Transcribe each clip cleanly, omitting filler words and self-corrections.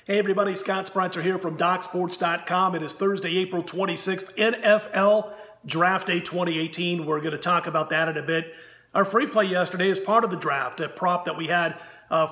Hey everybody, Scott Spreitzer here from DocSports.com. It is Thursday, April 26th, NFL Draft Day 2018. We're going to talk about that in a bit. Our free play yesterday is part of the draft, a prop that we had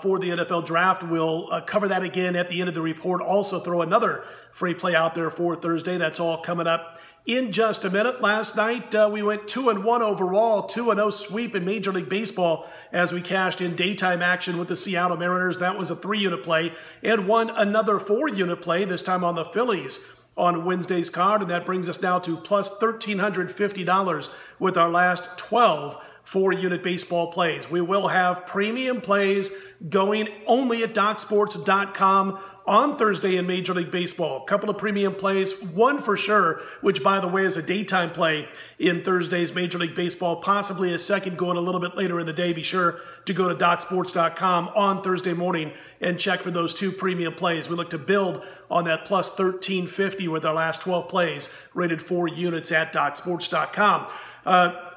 for the NFL Draft. We'll cover that again at the end of the report. Also throw another free play out there for Thursday. That's all coming up in just a minute. Last night, we went 2-1 overall, 2-0 sweep in Major League Baseball as we cashed in daytime action with the Seattle Mariners. That was a 3-unit play, and won another 4-unit play, this time on the Phillies on Wednesday's card, and that brings us now to plus $1,350 with our last 12 4-unit baseball plays. We will have premium plays going only at DocSports.com on Thursday in Major League Baseball. A couple of premium plays, one for sure, which by the way is a daytime play in Thursday's Major League Baseball, possibly a second going a little bit later in the day. Be sure to go to DocSports.com on Thursday morning and check for those two premium plays. We look to build on that plus 1350 with our last 12 plays, rated 4 units at DocSports.com.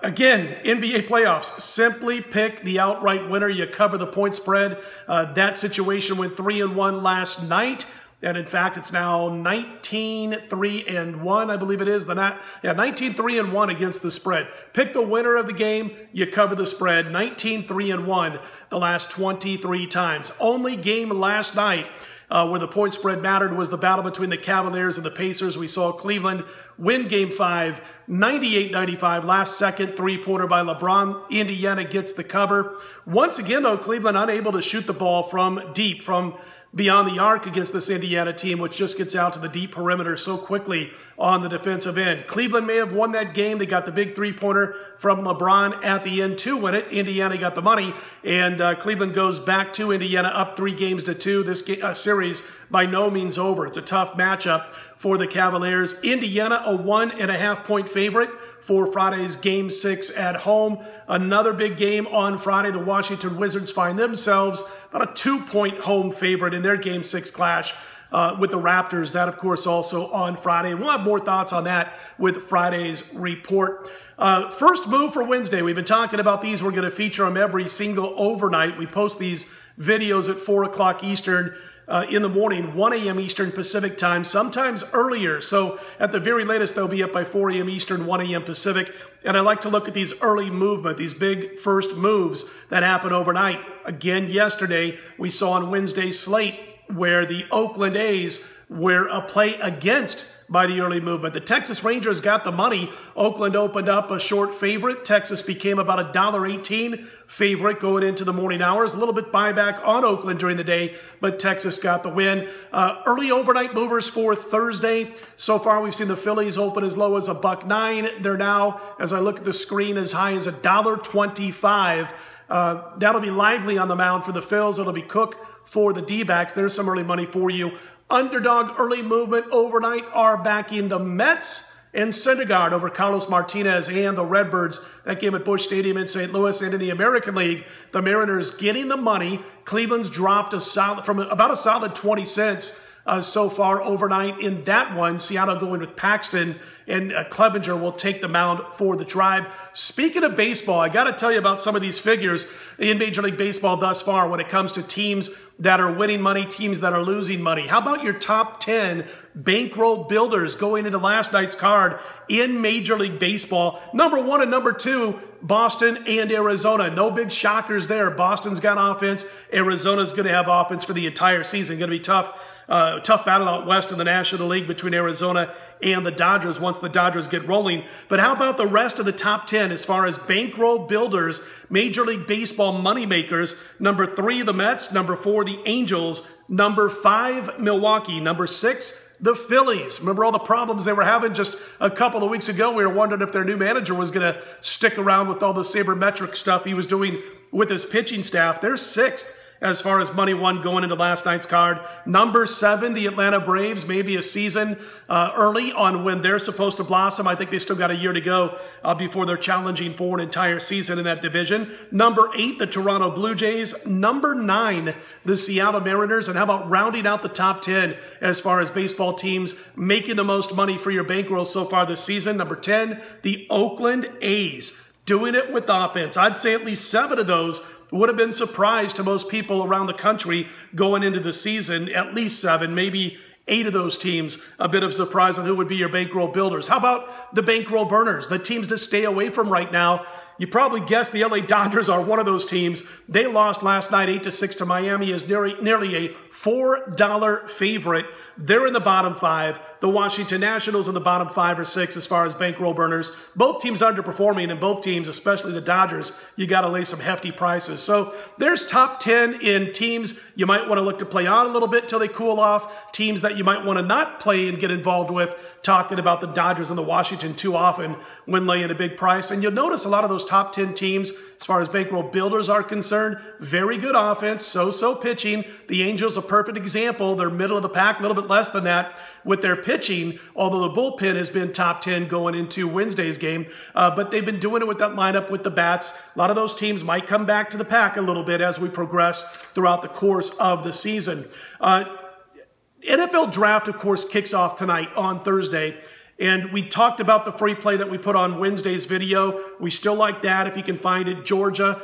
Again, NBA playoffs, simply pick the outright winner. You cover the point spread. That situation went 3-1 last night. And in fact, it's now 19-3-1, I believe it is. 19-3-1 against the spread. Pick the winner of the game, you cover the spread. 19-3-1 the last 23 times. Only game last night where the point spread mattered was the battle between the Cavaliers and the Pacers. We saw Cleveland win Game 5, 98-95, last second three-pointer by LeBron. Indiana gets the cover. Once again, though, Cleveland unable to shoot the ball from deep, from beyond the arc against this Indiana team, which just gets out to the deep perimeter so quickly on the defensive end. Cleveland may have won that game. They got the big three-pointer from LeBron at the end to win it. Indiana got the money, and Cleveland goes back to Indiana up 3-2. This series by no means over. It's a tough matchup for the Cavaliers. Indiana, a 1.5-point favorite for Friday's Game 6 at home. Another big game on Friday. The Washington Wizards find themselves about a 2-point home favorite in their Game 6 clash with the Raptors. That, of course, also on Friday. And we'll have more thoughts on that with Friday's report. First move for Wednesday. We've been talking about these. We're going to feature them every single overnight. We post these videos at 4 o'clock Eastern in the morning, 1 a.m. Eastern Pacific time, sometimes earlier. So at the very latest, they'll be up by 4 a.m. Eastern, 1 a.m. Pacific. And I like to look at these early movement, these big first moves that happen overnight. Again, yesterday, we saw on Wednesday's slate where the Oakland A's were a play against by the early movement. The Texas Rangers got the money. Oakland opened up a short favorite. Texas became about a $1.18 favorite going into the morning hours. A little bit buyback on Oakland during the day, but Texas got the win. Early overnight movers for Thursday. So far, we've seen the Phillies open as low as $1.09. They're now, as I look at the screen, as high as $1.25. That'll be Lively on the mound for the Phils. It'll be Cook for the D-backs. There's some early money for you. Underdog early movement overnight are backing the Mets and Syndergaard over Carlos Martinez and the Redbirds. That game at Busch Stadium in St. Louis. And in the American League, the Mariners getting the money. Cleveland's dropped from about a solid 20 cents so far overnight in that one. Seattle going with Paxton, and Clevenger will take the mound for the Tribe. Speaking of baseball, I got to tell you about some of these figures in Major League Baseball thus far when it comes to teams that are winning money, teams that are losing money. How about your top 10 bankroll builders going into last night's card in Major League Baseball? Number 1 and number 2, Boston and Arizona. No big shockers there. Boston's got offense. Arizona's going to have offense for the entire season. Going to be tough. Tough battle out west in the National League between Arizona and the Dodgers once the Dodgers get rolling. But how about the rest of the top 10 as far as bankroll builders, Major League Baseball moneymakers? Number 3, the Mets. Number 4, the Angels. Number 5, Milwaukee. Number 6, the Phillies. Remember all the problems they were having just a couple of weeks ago? We were wondering if their new manager was going to stick around with all the sabermetric stuff he was doing with his pitching staff. They're 6th as far as money won going into last night's card. Number 7, the Atlanta Braves, maybe a season early on when they're supposed to blossom. I think they still got a year to go before they're challenging for an entire season in that division. Number 8, the Toronto Blue Jays. Number 9, the Seattle Mariners. And how about rounding out the top 10 as far as baseball teams making the most money for your bankroll so far this season? Number 10, the Oakland A's. Doing it with offense. I'd say at least 7 of those would have been surprised to most people around the country going into the season. At least 7, maybe 8 of those teams, a bit of surprise on who would be your bankroll builders. How about the bankroll burners, the teams to stay away from right now? You probably guessed the LA Dodgers are one of those teams. They lost last night 8-6 to Miami as nearly a $4 favorite. They're in the bottom 5. The Washington Nationals in the bottom 5 or 6 as far as bankroll burners. Both teams underperforming, and both teams, especially the Dodgers, you got to lay some hefty prices. So there's top 10 in teams you might want to look to play on a little bit till they cool off. Teams that you might want to not play and get involved with. Talking about the Dodgers and the Washington too often when laying a big price. And you'll notice a lot of those top 10 teams, as far as bankroll builders are concerned, very good offense, so-so pitching. The Angels, a perfect example. They're middle of the pack, a little bit less than that with their pitching, although the bullpen has been top 10 going into Wednesday's game. But they've been doing it with that lineup with the bats. A lot of those teams might come back to the pack a little bit as we progress throughout the course of the season. NFL Draft, of course, kicks off tonight on Thursday. And we talked about the free play that we put on Wednesday's video. We still like that if you can find it. Georgia,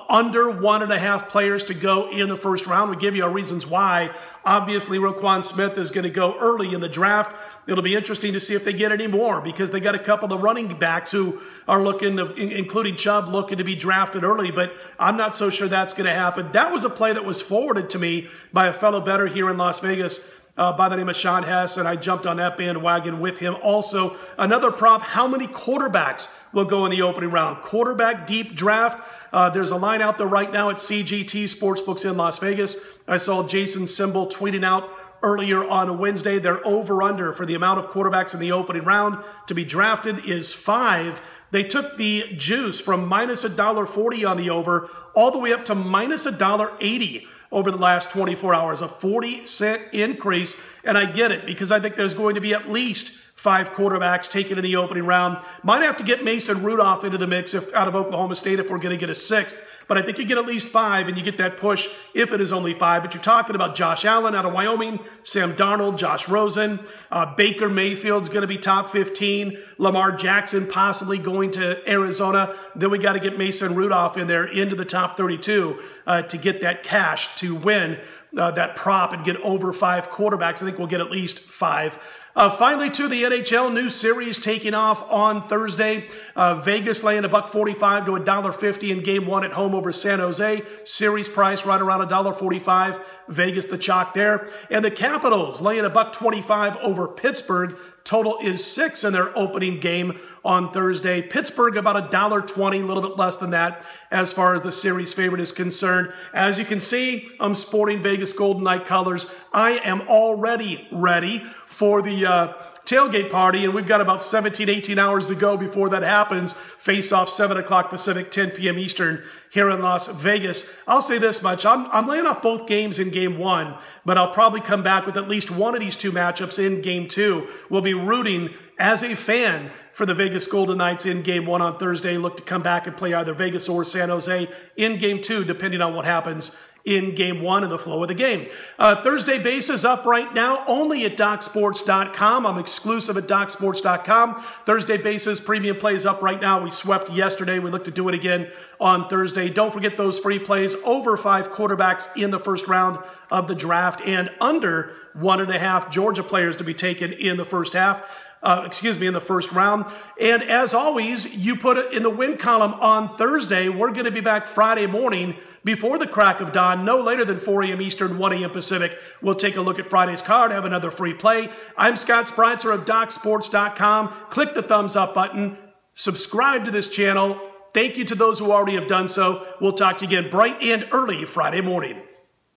under 1.5 players to go in the first round. We give you our reasons why. Obviously, Roquan Smith is going to go early in the draft. It'll be interesting to see if they get any more because they got a couple of running backs who are looking, including Chubb, looking to be drafted early, but I'm not so sure that's going to happen. That was a play that was forwarded to me by a fellow bettor here in Las Vegas by the name of Sean Hess, and I jumped on that bandwagon with him. Also, another prop, how many quarterbacks will go in the opening round? Quarterback deep draft. There's a line out there right now at CGT Sportsbooks in Las Vegas. I saw Jason Symbol tweeting out earlier on a Wednesday. Their over-under for the amount of quarterbacks in the opening round to be drafted is 5. They took the juice from minus $1.40 on the over all the way up to minus $1.80 over the last 24 hours, a 40-cent increase. And I get it because I think there's going to be at least 5 quarterbacks taken in the opening round. Might have to get Mason Rudolph into the mix out of Oklahoma State if we're going to get a 6th. But I think you get at least 5 and you get that push if it is only 5. But you're talking about Josh Allen out of Wyoming, Sam Darnold, Josh Rosen, Baker Mayfield's going to be top 15, Lamar Jackson possibly going to Arizona. Then we got to get Mason Rudolph in there into the top 32 to get that cash to win that prop and get over 5 quarterbacks. I think we'll get at least 5. Finally, to the NHL, new series taking off on Thursday. Vegas laying $1.45 to $1.50 in Game 1 at home over San Jose. Series price right around $1.45. Vegas the chalk there. And the Capitals laying $1.25 over Pittsburgh. Total is 6 in their opening game on Thursday. Pittsburgh about $1.20, a little bit less than that as far as the series favorite is concerned. As you can see, I'm sporting Vegas Golden Knight colors. I am already ready for the tailgate party, and we've got about 17, 18 hours to go before that happens. Face off 7 o'clock Pacific, 10 p.m. Eastern here in Las Vegas. I'll say this much. I'm laying off both games in Game 1, but I'll probably come back with at least one of these 2 matchups in Game 2. We'll be rooting as a fan for the Vegas Golden Knights in Game 1 on Thursday. Look to come back and play either Vegas or San Jose in Game 2, depending on what happens in Game 1 and the flow of the game. Thursday base is up right now only at DocSports.com. I'm exclusive at DocSports.com. Thursday bases premium plays up right now. We swept yesterday. We look to do it again on Thursday. Don't forget those free plays. Over 5 quarterbacks in the first round of the draft and under 1.5 Georgia players to be taken in the first half. In the first round. And as always, you put it in the win column on Thursday. We're going to be back Friday morning before the crack of dawn, no later than 4 a.m. Eastern, 1 a.m. Pacific. We'll take a look at Friday's card, have another free play. I'm Scott Spreitzer of DocSports.com. Click the thumbs up button. Subscribe to this channel. Thank you to those who already have done so. We'll talk to you again bright and early Friday morning.